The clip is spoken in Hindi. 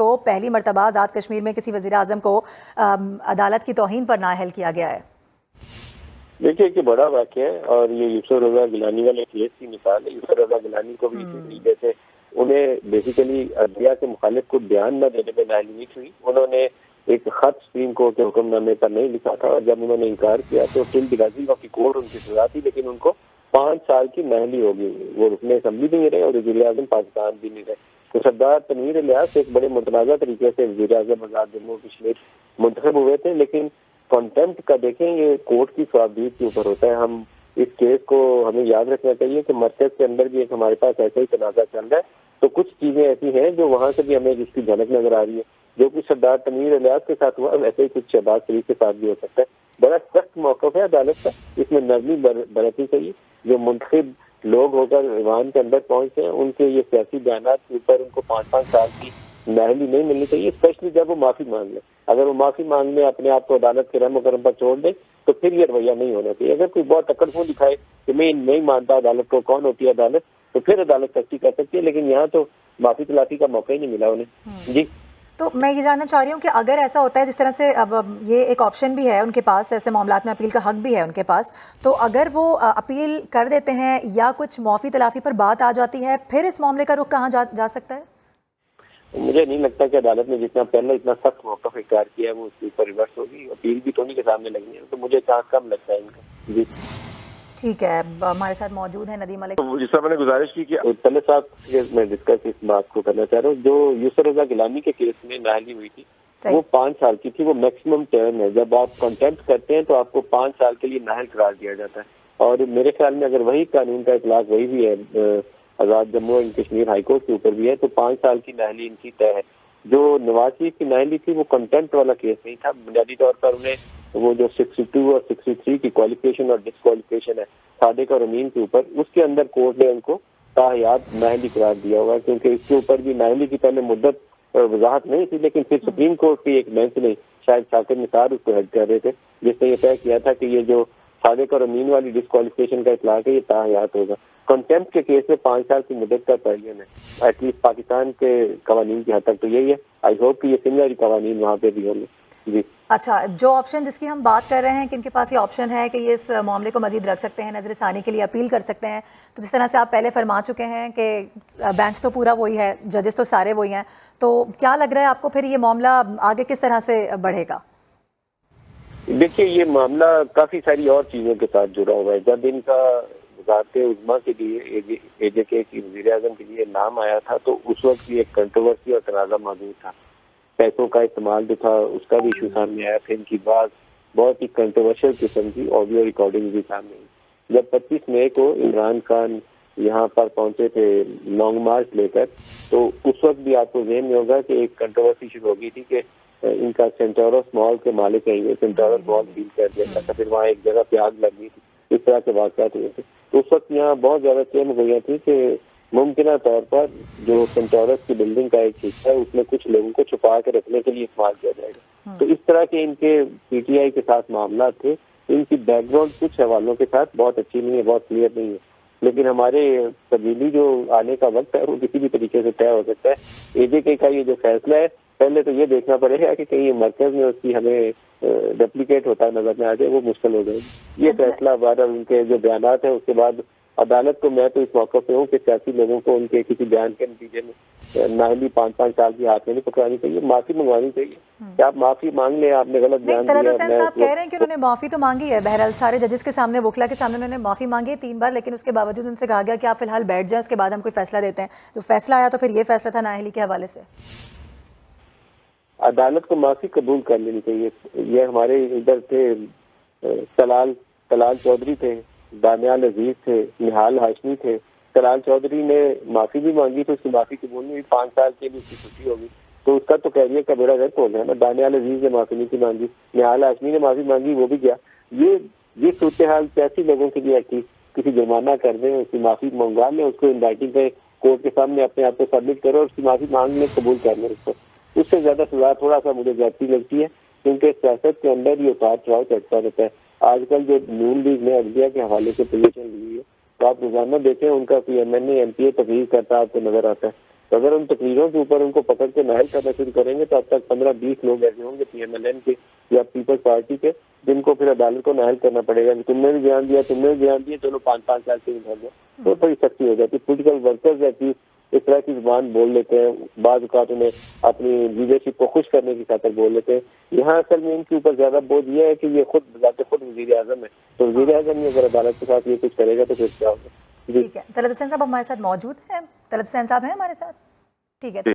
तो पहली मरतबा आज़ाद कश्मीर में किसी वज़ीर आज़म को अदालत की तौहीन पर नाअहल किया गया है। देखिए कि बड़ा वाक़या है और ये यूसुफ रज़ा गिलानी वाले केस की मिसाल है। यूसुफ रज़ा गिलानी को भी इसी तरीके से उन्हें बेसिकली अदलिया के मुखालिफ को बयान न देने में नाअहली हुई। उन्होंने एक खत सुप्रीम कोर्ट के हुक्मनामे पर नहीं लिखा था और जब उन्होंने इनकार किया तो टिल दिगाजी की कोर्ट उनकी सजा थी, लेकिन उनको 5 साल की नाअहली हो गई। वो रुकने असम्बली भी नहीं रहे और वज़ीर आज़म पाकिस्तान भी नहीं रहे। तो सरदार तनवीर इलियास एक बड़े मुतनाज़ा तरीके से वज़ीर आज़म आज़ाद जम्मू कश्मीर मुंतखब हुए थे, लेकिन कॉन्टेम्प्ट का देखें ये कोर्ट की स्वाबदीद के ऊपर होता है। हम इस केस को हमें याद रखना चाहिए कि मरकज के अंदर भी एक हमारे पास ऐसा ही तनाज़ा चल रहा है, तो कुछ चीजें ऐसी हैं जो वहां से भी हमें जिसकी झलक नजर आ रही है। जो कुछ सरदार तनवीर इलियास के साथ हुआ वैसे ही कुछ शहबाज शरीफ के साथ भी हो सकता है। बड़ा सख्त मौक़िफ़ है अदालत का, इसमें नरमी बरतनी चाहिए। जो मुंतखब लोग होकर ईवान के अंदर पहुंचे हैं उनके ये सियासी बयानात के ऊपर उनको 5-5 साल की नाअहली नहीं मिलनी चाहिए, स्पेशली जब वो माफी मांग ले। अगर वो माफी मांगने अपने आप को अदालत के रहम करम पर छोड़ दे तो फिर ये रवैया नहीं होना चाहिए। अगर कोई बहुत अकड़फू दिखाए कि मैं नहीं मानता अदालत को, कौन होती है अदालत, तो फिर अदालत सख्ती कर सकती है, लेकिन यहाँ तो माफी तलाफी का मौका ही नहीं मिला उन्हें। जी तो मैं ये जानना चाह रही हूँ कि अगर ऐसा होता है जिस तरह से अब ये एक ऑप्शन भी है उनके पास, ऐसे मामलात में अपील का हक भी है उनके पास, तो अगर वो अपील कर देते हैं या कुछ माफ़ी तलाफ़ी पर बात आ जाती है, फिर इस मामले का रुख कहाँ जा सकता है? मुझे नहीं लगता कि अदालत ने जितना पहले इतना सख्त मौक़िफ़ इख्तियार किया है वो उसके ऊपर रिवर्स होगी। अपील भी टोनी के सामने लगनी है, तो मुझे चांस कम लगता है इनका। जी ठीक है, हमारे साथ मौजूद है नदीम मलिक। तो जिस तरह मैंने गुजारिश की कि तले साहब से मैं डिस्कस इस बात को करना चाह रहा हूँ। जो यूसुफ रज़ा गिलानी के केस में नाअहली हुई थी वो 5 साल की थी, वो मैक्सिमम टर्म है। जब आप कॉन्टेम्प्ट करते हैं तो आपको 5 साल के लिए नाअहल करार दिया जाता है, और मेरे ख्याल में अगर वही कानून का इतलाक वही भी है Azad Jammu and Kashmir high court के ऊपर भी है, तो 5 साल की नाअहली इनकी तय है। जो नवाज शरीफ की नाअहली थी वो कंटेम्प्ट वाला केस नहीं था। बुनियादी तौर पर उन्हें वो जो 62 और 63 की क्वालिफिकेशन और डिस्क्वालिफिकेशन है सादिक और अमीन के ऊपर, उसके अंदर कोर्ट ने उनको ताहयात नाअहली करार दिया होगा, क्योंकि इसके ऊपर भी नाअहली की पहले मुद्दत वजाहत नहीं थी, लेकिन फिर सुप्रीम कोर्ट की एक बेंच ने, शायद शाकिर निसार उसको हेड कर रहे थे, जिसने ये तय किया था कि ये जो सादिक और अमीन वाली डिस्क्वालिफिकेशन का इतलाक है ये ताहयात होगा। कंटेम्प्ट के केस में 5 साल की मुद्दत का तयन है, एटलीस्ट पाकिस्तान के कवानीन की हद तक तो यही है। आई होप कि ये सिमिलर कवानीन वहाँ पे भी होंगे। जी अच्छा, जो ऑप्शन जिसकी हम बात कर रहे हैं कि इनके पास ये ऑप्शन है कि ये इस मामले को मजीद रख सकते हैं, नजर सानी के लिए अपील कर सकते हैं, तो जिस तरह से आप पहले फरमा चुके हैं कि बेंच तो पूरा वही है, जजेस तो सारे वही हैं, तो क्या लग रहा है आपको फिर ये मामला आगे किस तरह से बढ़ेगा? देखिए ये मामला काफी सारी और चीजों के साथ जुड़ा हुआ है। जब इनका वज़ारत उज़्मा के लिए AJK की वज़ीर आज़म के लिए नाम आया था तो उस वक्त भी एक कंट्रोवर्सी और तनाज़ा मौजूद था। पैसों का इस्तेमाल जो था उसका भी इशू सामने आया था। इनकी बात बहुत ही कंट्रोवर्शियल किस्म की ऑडियो रिकॉर्डिंग भी सामने आई। जब 25 मई को इमरान खान यहाँ पर पहुंचे थे लॉन्ग मार्च लेकर, तो उस वक्त भी आपको ज़हन में होगा कि एक कंट्रोवर्सी शुरू हो गई थी कि इनका सेंटोरस मॉल के मालिक है, ये सेंटोरस मॉल डील कर दिया था, फिर वहाँ एक जगह पे आग लग गई थी, इस तरह के वाक़यात हुए थे। तो उस वक्त यहाँ बहुत ज्यादा चेम हो गई थी कि मुमकिन तौर पर जो सेंटोरस की बिल्डिंग का एक हिस्सा है उसमें कुछ लोगों को छुपा के रखने के लिए इस्तेमाल किया जाएगा। तो इस तरह के इनके PTI के साथ मामला थे। इनकी बैकग्राउंड कुछ हवालों के साथ बहुत अच्छी नहीं है, बहुत क्लियर नहीं है, लेकिन हमारे तब्दीली जो आने का वक्त है वो किसी भी तरीके से तय हो सकता है। AJK का ये जो फैसला है, पहले तो ये देखना पड़ेगा कि कहीं मरकज में उसकी हमें रेप्लिकेट होता नजर में आ जाए, वो मुश्किल हो जाएगी। ये फैसला बाद उनके जो बयानात है उसके बाद अदालत को, मैं तो इस मौके पे हूँ कि सियासी लोगों को उनके किसी बयान के नतीजे में नाअहली 5-5 साल की हाथ में नहीं पकड़ानी चाहिए, माफी मंगवानी चाहिए कि आप माफी मांग लें, आपने गलत बयान दिया। तलत हुसैन साहब कह रहे हैं कि उन्होंने माफी तो मांगी है, बहरहाल सारे जजेस के सामने, वकला के सामने उन्होंने माफी मांगी है 3 बार, लेकिन उसके बावजूद उनसे कहा गया कि आप फिलहाल बैठ जाएं, उसके बाद हम कोई फैसला देते हैं। जो फैसला आया तो फिर ये फैसला था नाअहली के हवाले से। अदालत को माफी कबूल कर लेनी चाहिए। ये हमारे इधर थे तलाल चौधरी थे, दानियाल अजीज थे, निहाल हाशमी थे। तलाल चौधरी ने माफी भी मांगी तो उसकी माफी कबूल नहीं हुई, 5 साल के लिए उसकी छुट्टी होगी, तो उसका तो कैरियर का बेड़ा गर्क हो गया ना। दानियाल अजीज ने माफी नहीं की मांगी, निहाल हाशमी ने माफी मांगी, वो भी गया। ये सूरत हाल कैसी लोगों के लिए थी, किसी जुर्माना कर दें, उसकी माफी मंगवा लें, उसको इन राइटिंग पे कोर्ट के सामने अपने आप को सबमिट करो और उसकी माफी मांग लें, कबूल कर लें उसको। उससे ज्यादा सजा थोड़ा सा मुझे ज्यादा लगती है, क्योंकि सियासत के अंदर ये उतार चढ़ाव चलता रहता है। आजकल जो नून लीग ने अदलिया के हवाले से पोजीशन ली है, तो आप रोजाना देखें उनका कोई MNA MPA तकरीर करता आपको नजर आता है। तो अगर उन तकरीरों के ऊपर उनको पकड़ के नाहल करना शुरू करेंगे तो अब तक 15-20 लोग ऐसे होंगे PMLN के या पीपल्स पार्टी के, जिनको फिर अदालत को नाहल करना पड़ेगा कि तुमने भी बयान दिया, चलो 5-5 साल से उठा दो, तो थोड़ी सख्ती हो जाती है। पोलिटिकल वर्कर्स ऐसी इस तरह की जुबान बोल लेते हैं, बाज़ औक़ात उन्हें अपनी लीडरशिप को खुश करने की खातिर बोल लेते हैं। यहाँ असल में इनके ऊपर ज्यादा बोझ ये है कि ये खुद वज़ीर आज़म है, तो वज़ीर आज़म ही अगर अदालत के साथ ये कुछ करेगा तो फिर क्या होगा। ठीक है, तलत हुसैन साहब हमारे साथ मौजूद हैं। तलत हुसैन साहब हैं हमारे साथ, ठीक है।